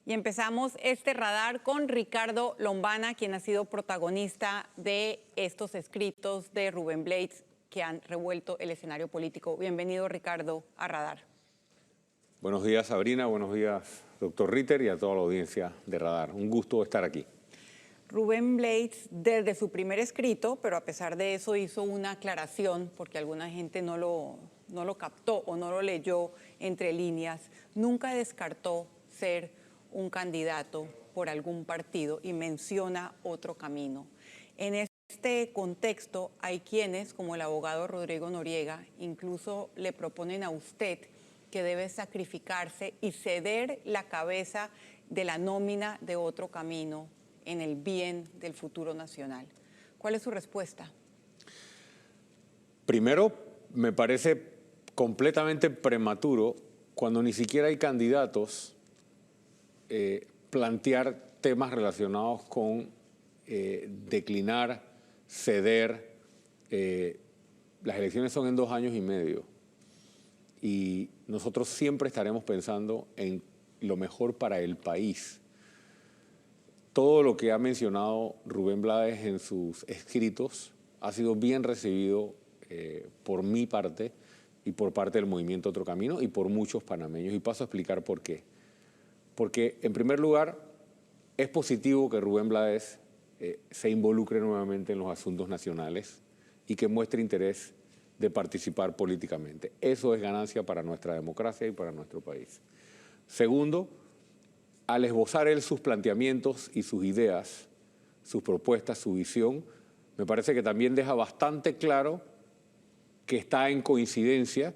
Y empezamos este radar con Ricardo Lombana, quien ha sido protagonista de estos escritos de Rubén Blades que han revuelto el escenario político. Bienvenido, Ricardo, a Radar. Buenos días, Sabrina. Buenos días, doctor Ritter, y a toda la audiencia de Radar. Un gusto estar aquí. Rubén Blades, desde su primer escrito, pero a pesar de eso hizo una aclaración, porque alguna gente no lo captó o no lo leyó entre líneas, nunca descartó ser un candidato por algún partido y menciona otro camino. En este contexto hay quienes, como el abogado Rodrigo Noriega, incluso le proponen a usted que debe sacrificarse y ceder la cabeza de la nómina de otro camino en el bien del futuro nacional. ¿Cuál es su respuesta? Primero, me parece completamente prematuro, cuando ni siquiera hay candidatos, plantear temas relacionados con declinar, ceder. Las elecciones son en 2 años y medio y nosotros siempre estaremos pensando en lo mejor para el país. Todo lo que ha mencionado Rubén Blades en sus escritos ha sido bien recibido por mi parte y por parte del Movimiento Otro Camino y por muchos panameños. Y paso a explicar por qué. Porque, en primer lugar, es positivo que Rubén Blades se involucre nuevamente en los asuntos nacionales y que muestre interés de participar políticamente. Eso es ganancia para nuestra democracia y para nuestro país. Segundo, al esbozar él sus planteamientos y sus ideas, sus propuestas, su visión, me parece que también deja bastante claro que está en coincidencia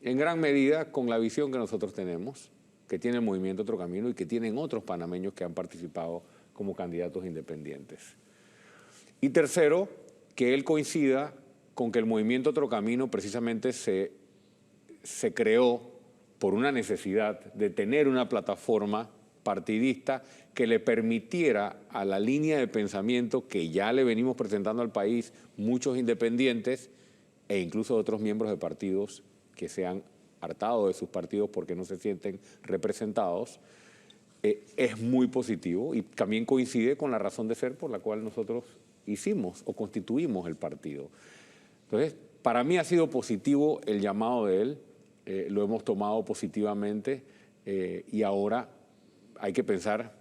en gran medida con la visión que nosotros tenemos, que tiene el Movimiento Otro Camino y que tienen otros panameños que han participado como candidatos independientes. Y tercero, que él coincida con que el Movimiento Otro Camino precisamente se creó por una necesidad de tener una plataforma partidista que le permitiera a la línea de pensamiento que ya le venimos presentando al país muchos independientes e incluso otros miembros de partidos que se han hartado de sus partidos porque no se sienten representados, es muy positivo y también coincide con la razón de ser por la cual nosotros hicimos o constituimos el partido. Entonces, para mí ha sido positivo el llamado de él, lo hemos tomado positivamente y ahora hay que pensar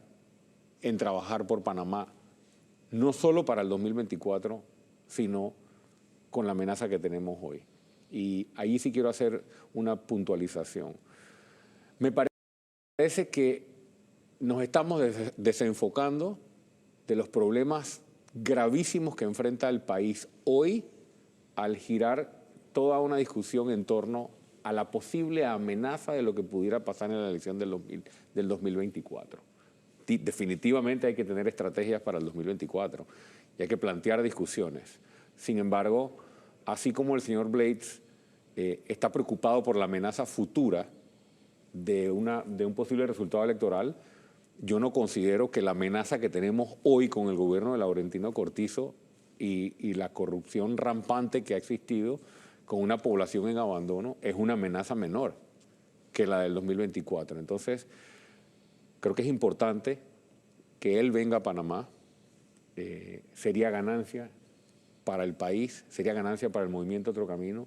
en trabajar por Panamá, no solo para el 2024, sino con la amenaza que tenemos hoy. Y ahí sí quiero hacer una puntualización. Me parece que nos estamos desenfocando de los problemas gravísimos que enfrenta el país hoy al girar toda una discusión en torno a la posible amenaza de lo que pudiera pasar en la elección del 2024. Definitivamente hay que tener estrategias para el 2024 y hay que plantear discusiones. Sin embargo, así como el señor Blades está preocupado por la amenaza futura de un posible resultado electoral, yo no considero que la amenaza que tenemos hoy con el gobierno de Laurentino Cortizo y la corrupción rampante que ha existido con una población en abandono es una amenaza menor que la del 2024. Entonces, creo que es importante que él venga a Panamá. Sería ganancia para el país, sería ganancia para el Movimiento Otro Camino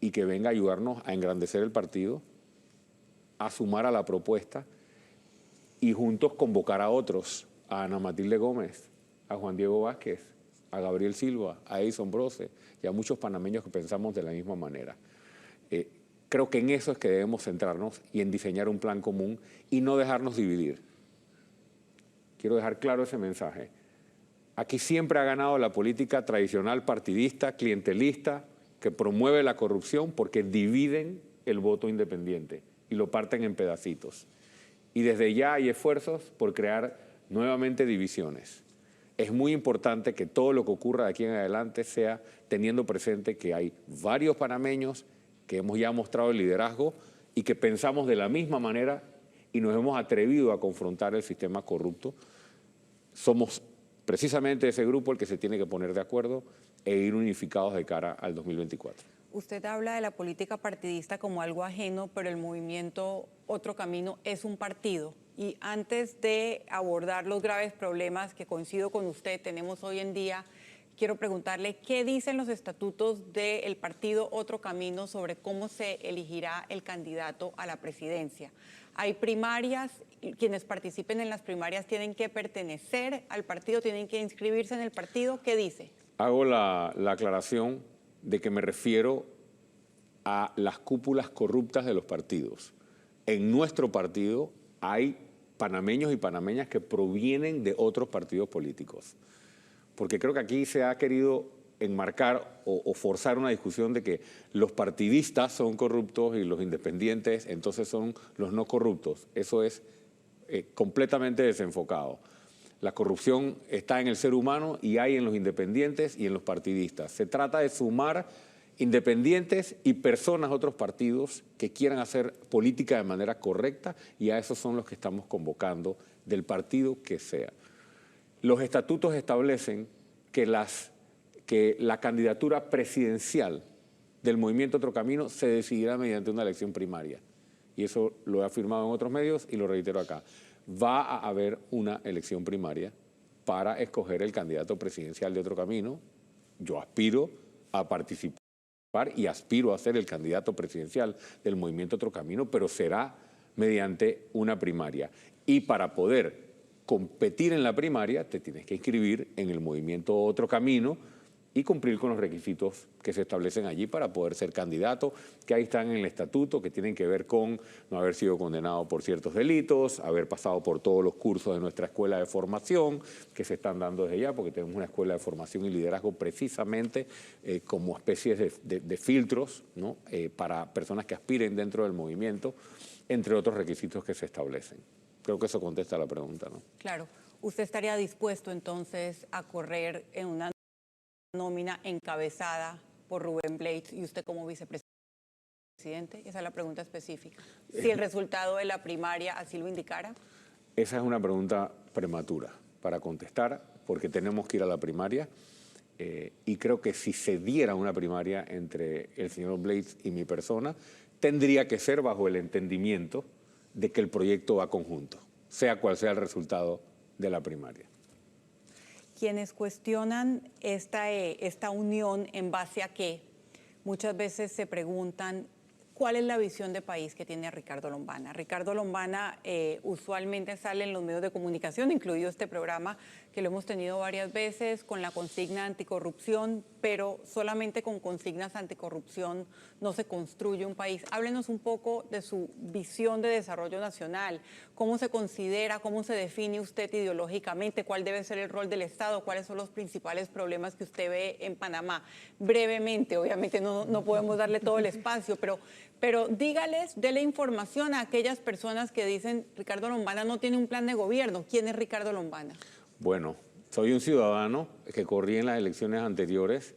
y que venga a ayudarnos a engrandecer el partido, a sumar a la propuesta y juntos convocar a otros, a Ana Matilde Gómez, a Juan Diego Vázquez, a Gabriel Silva, a Edison Brose y a muchos panameños que pensamos de la misma manera. Creo que en eso es que debemos centrarnos y en diseñar un plan común y no dejarnos dividir. Quiero dejar claro ese mensaje. Aquí siempre ha ganado la política tradicional partidista, clientelista, que promueve la corrupción porque dividen el voto independiente y lo parten en pedacitos. Y desde ya hay esfuerzos por crear nuevamente divisiones. Es muy importante que todo lo que ocurra de aquí en adelante sea teniendo presente que hay varios panameños que hemos ya mostrado el liderazgo y que pensamos de la misma manera y nos hemos atrevido a confrontar el sistema corrupto. Somos precisamente ese grupo el que se tiene que poner de acuerdo e ir unificados de cara al 2024. Usted habla de la política partidista como algo ajeno, pero el Movimiento Otro Camino es un partido Y antes de abordar los graves problemas que coincido con usted tenemos hoy en día, quiero preguntarle qué dicen los estatutos del partido Otro Camino sobre cómo se elegirá el candidato a la presidencia. Hay primarias, quienes participen en las primarias tienen que pertenecer al partido, tienen que inscribirse en el partido. ¿Qué dice? Hago la aclaración de que me refiero a las cúpulas corruptas de los partidos. En nuestro partido hay panameños y panameñas que provienen de otros partidos políticos. Porque creo que aquí se ha querido enmarcar o forzar una discusión de que los partidistas son corruptos y los independientes entonces son los no corruptos. Eso es completamente desenfocado. La corrupción está en el ser humano y hay en los independientes y en los partidistas. Se trata de sumar independientes y personas de otros partidos que quieran hacer política de manera correcta, y a esos son los que estamos convocando del partido que sea. Los estatutos establecen que la candidatura presidencial del Movimiento Otro Camino se decidirá mediante una elección primaria. Y eso lo he afirmado en otros medios y lo reitero acá. Va a haber una elección primaria para escoger el candidato presidencial de Otro Camino. Yo aspiro a participar y aspiro a ser el candidato presidencial del Movimiento Otro Camino, pero será mediante una primaria. Y para poder competir en la primaria, te tienes que inscribir en el Movimiento Otro Camino y cumplir con los requisitos que se establecen allí para poder ser candidato, que ahí están en el estatuto, que tienen que ver con no haber sido condenado por ciertos delitos, haber pasado por todos los cursos de nuestra escuela de formación, que se están dando desde ya, porque tenemos una escuela de formación y liderazgo precisamente como especies de filtros, ¿no? Para personas que aspiren dentro del movimiento, entre otros requisitos que se establecen. Creo que eso contesta la pregunta, ¿no? Claro. ¿Usted estaría dispuesto entonces a correr en una nómina encabezada por Rubén Blades y usted como vicepresidente? Esa es la pregunta específica. Si el resultado de la primaria así lo indicara. Esa es una pregunta prematura para contestar, porque tenemos que ir a la primaria y creo que si se diera una primaria entre el señor Blades y mi persona, tendría que ser bajo el entendimiento de que el proyecto va conjunto, sea cual sea el resultado de la primaria. Quienes cuestionan esta unión en base a qué, muchas veces se preguntan cuál es la visión de país que tiene Ricardo Lombana. Ricardo Lombana usualmente sale en los medios de comunicación, incluido este programa, que lo hemos tenido varias veces, con la consigna anticorrupción, pero solamente con consignas anticorrupción no se construye un país. Háblenos un poco de su visión de desarrollo nacional, cómo se considera, cómo se define usted ideológicamente, cuál debe ser el rol del Estado, cuáles son los principales problemas que usted ve en Panamá. Brevemente, obviamente no podemos darle todo el espacio, pero dígales, dele información a aquellas personas que dicen Ricardo Lombana no tiene un plan de gobierno. ¿Quién es Ricardo Lombana? Bueno, soy un ciudadano que corrí en las elecciones anteriores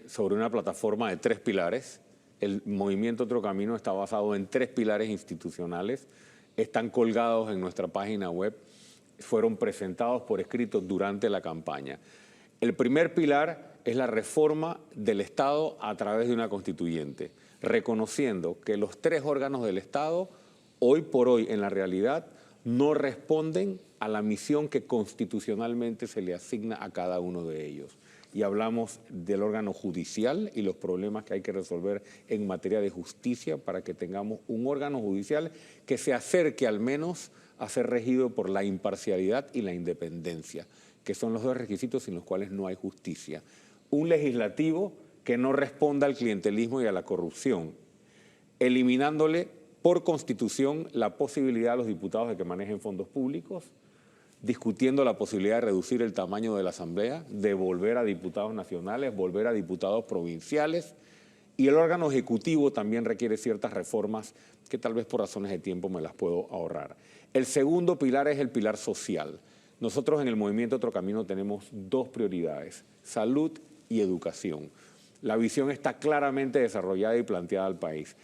sobre una plataforma de 3 pilares. El Movimiento Otro Camino está basado en 3 pilares institucionales. Están colgados en nuestra página web. Fueron presentados por escrito durante la campaña. El primer pilar es la reforma del Estado a través de una constituyente, reconociendo que los 3 órganos del Estado, hoy por hoy en la realidad, no responden a la misión que constitucionalmente se le asigna a cada uno de ellos. Y hablamos del órgano judicial y los problemas que hay que resolver en materia de justicia para que tengamos un órgano judicial que se acerque al menos a ser regido por la imparcialidad y la independencia, que son los 2 requisitos sin los cuales no hay justicia. Un legislativo que no responda al clientelismo y a la corrupción, eliminándole por constitución la posibilidad a los diputados de que manejen fondos públicos, discutiendo la posibilidad de reducir el tamaño de la Asamblea, de volver a diputados nacionales, volver a diputados provinciales, y el órgano ejecutivo también requiere ciertas reformas que tal vez por razones de tiempo me las puedo ahorrar. El segundo pilar es el pilar social. Nosotros en el Movimiento Otro Camino tenemos 2 prioridades, salud y educación. La visión está claramente desarrollada y planteada al país.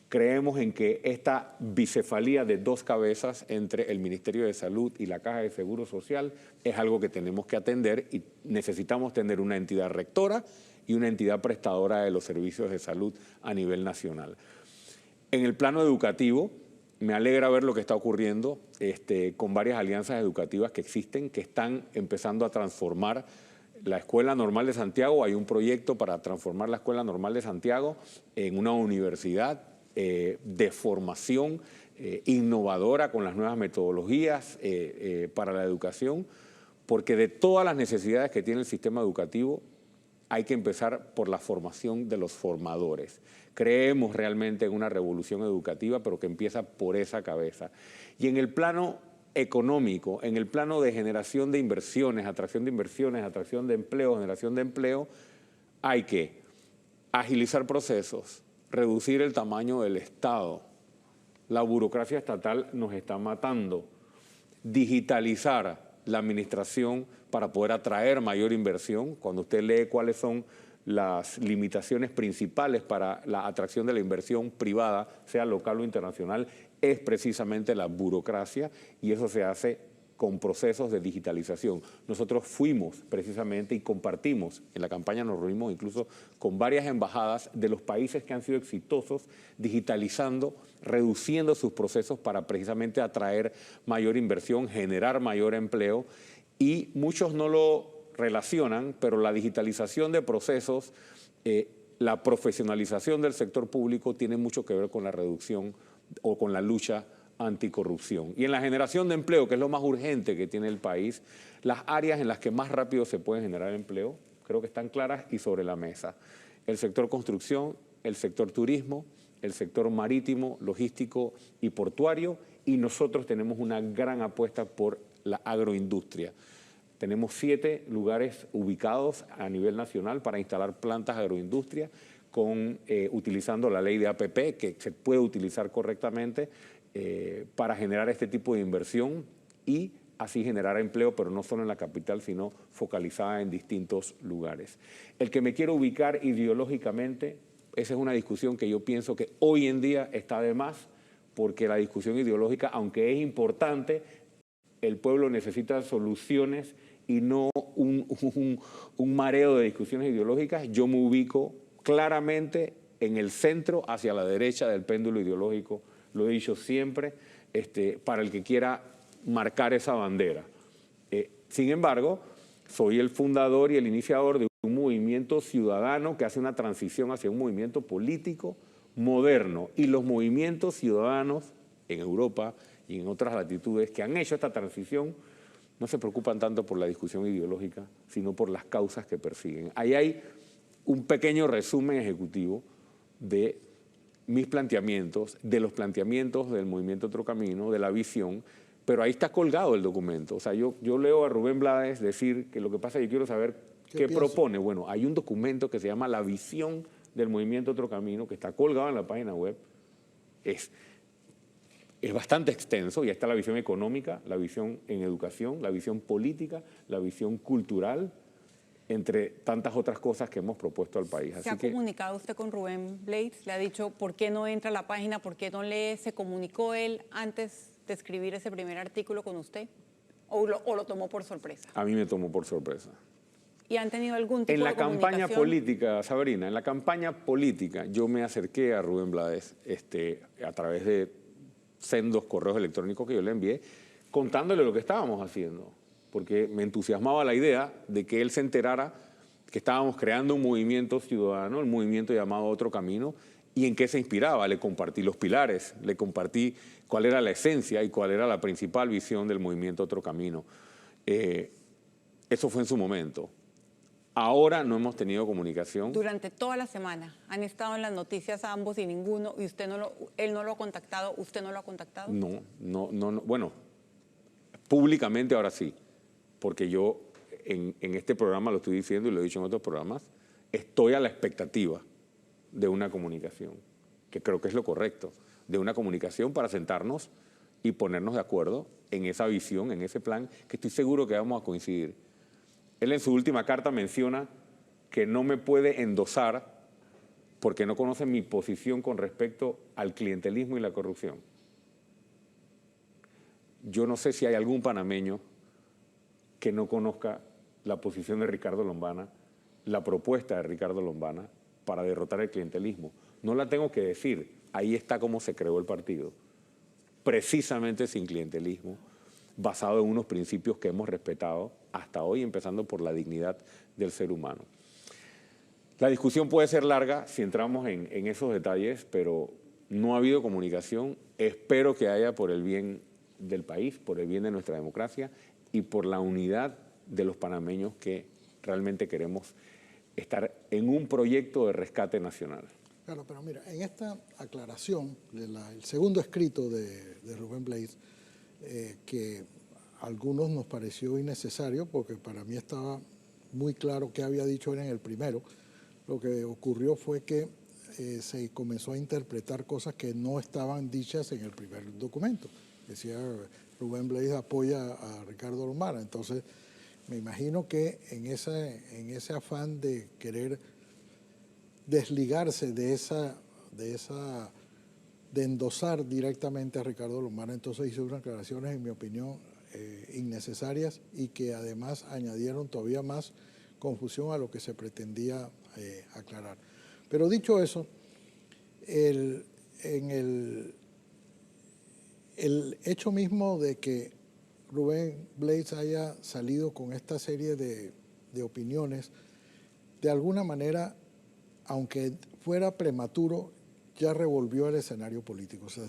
Creemos en que esta bicefalía de 2 cabezas entre el Ministerio de Salud y la Caja de Seguro Social es algo que tenemos que atender y necesitamos tener una entidad rectora y una entidad prestadora de los servicios de salud a nivel nacional. En el plano educativo, me alegra ver lo que está ocurriendo con varias alianzas educativas que existen, que están empezando a transformar la Escuela Normal de Santiago. Hay un proyecto para transformar la Escuela Normal de Santiago en una universidad de formación innovadora con las nuevas metodologías para la educación, porque de todas las necesidades que tiene el sistema educativo, hay que empezar por la formación de los formadores. Creemos realmente en una revolución educativa, pero que empieza por esa cabeza. Y en el plano económico, en el plano de generación de inversiones, atracción de empleo, generación de empleo, hay que agilizar procesos, reducir el tamaño del Estado. La burocracia estatal nos está matando. Digitalizar la administración para poder atraer mayor inversión. Cuando usted lee cuáles son las limitaciones principales para la atracción de la inversión privada, sea local o internacional, es precisamente la burocracia, y eso se hace con procesos de digitalización. Nosotros fuimos precisamente y compartimos, en la campaña nos reunimos incluso con varias embajadas de los países que han sido exitosos digitalizando, reduciendo sus procesos para precisamente atraer mayor inversión, generar mayor empleo, y muchos no lo relacionan, pero la digitalización de procesos, la profesionalización del sector público tiene mucho que ver con la reducción o con la lucha anticorrupción. Y en la generación de empleo, que es lo más urgente que tiene el país, las áreas en las que más rápido se puede generar empleo, creo que están claras y sobre la mesa. El sector construcción, el sector turismo, el sector marítimo, logístico y portuario, y nosotros tenemos una gran apuesta por la agroindustria. Tenemos 7 lugares ubicados a nivel nacional para instalar plantas de agroindustria, utilizando la ley de APP, que se puede utilizar correctamente para generar este tipo de inversión y así generar empleo, pero no solo en la capital, sino focalizada en distintos lugares. El que me quiero ubicar ideológicamente, esa es una discusión que yo pienso que hoy en día está de más, porque la discusión ideológica, aunque es importante, el pueblo necesita soluciones y no un mareo de discusiones ideológicas. Yo me ubico claramente en el centro, hacia la derecha del péndulo ideológico. Lo he dicho siempre, para el que quiera marcar esa bandera. Sin embargo, soy el fundador y el iniciador de un movimiento ciudadano que hace una transición hacia un movimiento político moderno. Y los movimientos ciudadanos en Europa y en otras latitudes que han hecho esta transición no se preocupan tanto por la discusión ideológica, sino por las causas que persiguen. Ahí hay un pequeño resumen ejecutivo de mis planteamientos, de los planteamientos del Movimiento Otro Camino, de la visión, pero ahí está colgado el documento. O sea, yo leo a Rubén Blades decir que lo que pasa es que quiero saber qué propone. Bueno, hay un documento que se llama La Visión del Movimiento Otro Camino, que está colgado en la página web. Es bastante extenso, y ahí está la visión económica, la visión en educación, la visión política, la visión cultural, entre tantas otras cosas que hemos propuesto al país. ¿Se ha comunicado usted con Rubén Blades? ¿Le ha dicho por qué no entra a la página, por qué no lee? ¿Se comunicó él antes de escribir ese primer artículo con usted? ¿O lo tomó por sorpresa? A mí me tomó por sorpresa. ¿Y han tenido algún tipo en la de comunicación? campaña política, Sabrina, en la campaña política yo me acerqué a Rubén Blades a través de sendos correos electrónicos que yo le envié, contándole lo que estábamos haciendo, porque me entusiasmaba la idea de que él se enterara que estábamos creando un movimiento ciudadano, el movimiento llamado Otro Camino, y en qué se inspiraba. Le compartí los pilares, le compartí cuál era la esencia y cuál era la principal visión del movimiento Otro Camino. Eso fue en su momento. Ahora no hemos tenido comunicación. Durante toda la semana han estado en las noticias ambos y ninguno, y él no lo ha contactado, ¿usted no lo ha contactado? No. Bueno, públicamente ahora sí, porque yo en este programa lo estoy diciendo y lo he dicho en otros programas, estoy a la expectativa de una comunicación, que creo que es lo correcto, de una comunicación para sentarnos y ponernos de acuerdo en esa visión, en ese plan, que estoy seguro que vamos a coincidir. Él en su última carta menciona que no me puede endosar porque no conoce mi posición con respecto al clientelismo y la corrupción. Yo no sé si hay algún panameño que no conozca la posición de Ricardo Lombana, la propuesta de Ricardo Lombana para derrotar el clientelismo. No la tengo que decir, ahí está cómo se creó el partido. precisamente sin clientelismo, basado en unos principios que hemos respetado hasta hoy, empezando por la dignidad del ser humano. La discusión puede ser larga si entramos en esos detalles, pero no ha habido comunicación. Espero que haya por el bien del país, por el bien de nuestra democracia y por la unidad de los panameños que realmente queremos estar en un proyecto de rescate nacional. Claro, pero mira, en esta aclaración del segundo escrito de Rubén Blades, que a algunos nos pareció innecesario porque para mí estaba muy claro qué había dicho él en el primero, lo que ocurrió fue que se comenzó a interpretar cosas que no estaban dichas en el primer documento. Decía Rubén Blades apoya a Ricardo Lomara, entonces me imagino que en ese afán de querer desligarse de endosar directamente a Ricardo Lomara, entonces hizo unas aclaraciones, en mi opinión, innecesarias y que además añadieron todavía más confusión a lo que se pretendía aclarar. Pero dicho eso, el hecho mismo de que Rubén Blades haya salido con esta serie de opiniones, de alguna manera, aunque fuera prematuro, ya revolvió el escenario político. O sea,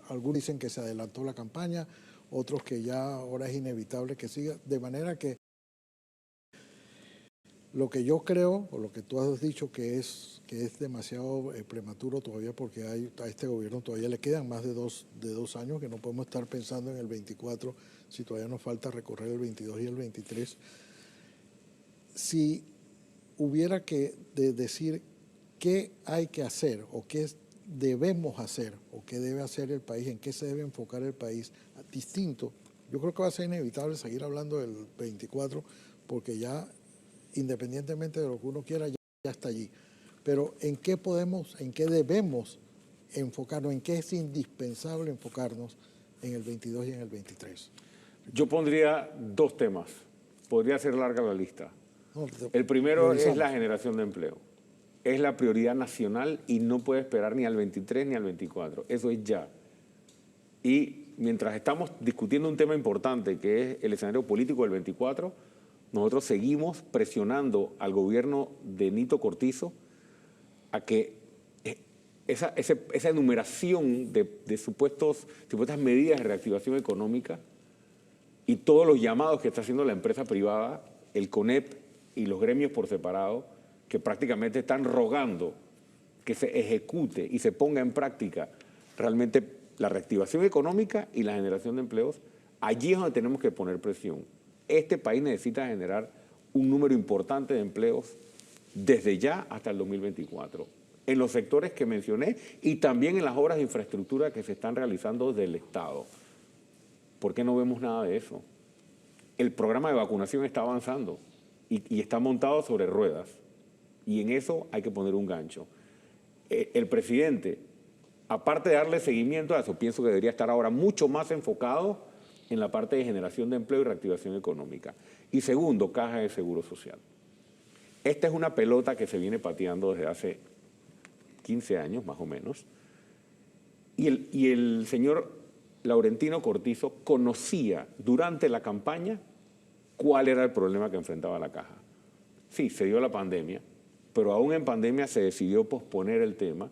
algunos dicen que se adelantó la campaña, otros que ya ahora es inevitable que siga, de manera que lo que yo creo, o lo que tú has dicho, que es demasiado prematuro todavía, porque a este gobierno todavía le quedan más de dos años, que no podemos estar pensando en el 24 si todavía nos falta recorrer el 22 y el 23. Si hubiera que decir qué hay que hacer o qué debemos hacer o qué debe hacer el país, en qué se debe enfocar el país distinto, yo creo que va a ser inevitable seguir hablando del 24 porque ya, independientemente de lo que uno quiera, ya está allí. Pero ¿en qué debemos enfocarnos, en qué es indispensable enfocarnos en el 22 y en el 23? Yo pondría dos temas. Podría ser larga la lista. El primero es la generación de empleo. Es la prioridad nacional y no puede esperar ni al 23 ni al 24. Eso es ya. Y mientras estamos discutiendo un tema importante que es el escenario político del 24, nosotros seguimos presionando al gobierno de Nito Cortizo a que esa enumeración de supuestas medidas de reactivación económica y todos los llamados que está haciendo la empresa privada, el CONEP y los gremios por separado, que prácticamente están rogando que se ejecute y se ponga en práctica realmente la reactivación económica y la generación de empleos, allí es donde tenemos que poner presión. Este país necesita generar un número importante de empleos desde ya hasta el 2024, en los sectores que mencioné y también en las obras de infraestructura que se están realizando desde el Estado. ¿Por qué no vemos nada de eso? El programa de vacunación está avanzando y está montado sobre ruedas. Y en eso hay que poner un gancho. El presidente, aparte de darle seguimiento a eso, pienso que debería estar ahora mucho más enfocado en la parte de generación de empleo y reactivación económica. Y segundo, caja de seguro social. Esta es una pelota que se viene pateando desde hace 15 años, más o menos. Y el señor Laurentino Cortizo conocía durante la campaña cuál era el problema que enfrentaba la caja. Sí, se dio la pandemia, pero aún en pandemia se decidió posponer el tema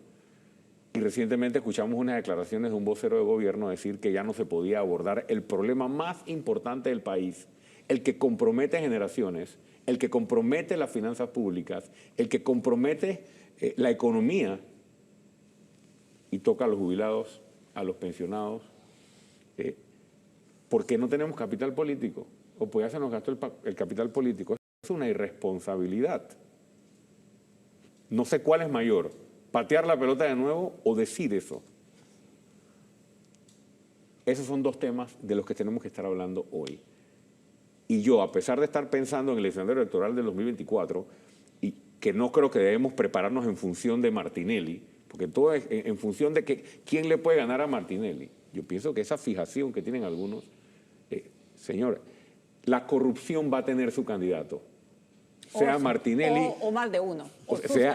y recientemente escuchamos unas declaraciones de un vocero de gobierno decir que ya no se podía abordar el problema más importante del país, el que compromete generaciones, el que compromete las finanzas públicas, el que compromete la economía y toca a los jubilados, a los pensionados. ¿Por qué no tenemos capital político? O pues ya se nos gastó el capital político. Es una irresponsabilidad. No sé cuál es mayor, patear la pelota de nuevo o decir eso. Esos son dos temas de los que tenemos que estar hablando hoy. Y yo, a pesar de estar pensando en el escenario electoral del 2024, y que no creo que debemos prepararnos en función de Martinelli, porque todo es en función de que quién le puede ganar a Martinelli. Yo pienso que esa fijación que tienen algunos, señor, la corrupción va a tener su candidato. Sea Martinelli. O más de uno.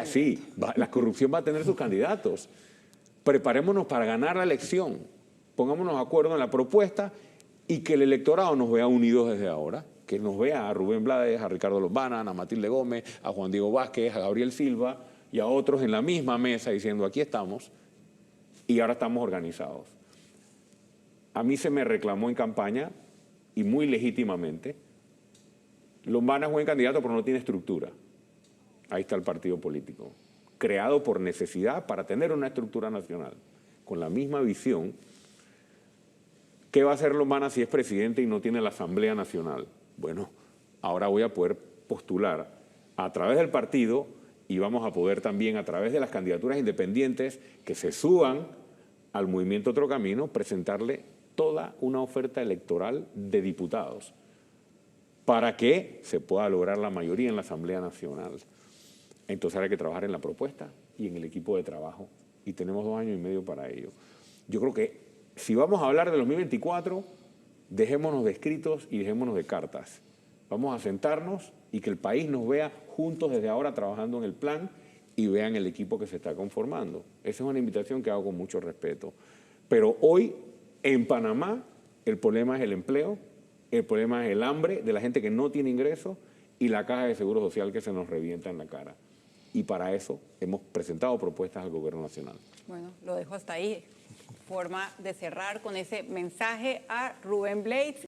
Sí, la corrupción va a tener sus candidatos. preparémonos para ganar la elección, pongámonos de acuerdo en la propuesta y que el electorado nos vea unidos desde ahora, que nos vea a Rubén Blades, a Ricardo Lombana, a Matilde Gómez, a Juan Diego Vázquez, a Gabriel Silva y a otros en la misma mesa diciendo aquí estamos y ahora estamos organizados. A mí se me reclamó en campaña, y muy legítimamente, Lombana es buen candidato pero no tiene estructura. Ahí está el partido político, creado por necesidad para tener una estructura nacional, con la misma visión. ¿Qué va a hacer Lombana si es presidente y no tiene la Asamblea Nacional? Bueno, ahora voy a poder postular a través del partido y vamos a poder también a través de las candidaturas independientes que se suban al movimiento Otro Camino, presentarle toda una oferta electoral de diputados para que se pueda lograr la mayoría en la Asamblea Nacional. Entonces hay que trabajar en la propuesta y en el equipo de trabajo y tenemos 2 años y medio para ello. Yo creo que si vamos a hablar de 2024, dejémonos de escritos y dejémonos de cartas. Vamos a sentarnos y que el país nos vea juntos desde ahora trabajando en el plan y vean el equipo que se está conformando. Esa es una invitación que hago con mucho respeto. Pero hoy, en Panamá, el problema es el empleo, el problema es el hambre de la gente que no tiene ingresos y la caja de seguro social que se nos revienta en la cara. Y para eso hemos presentado propuestas al Gobierno Nacional. Bueno, lo dejo hasta ahí. Forma de cerrar con ese mensaje a Rubén Blades.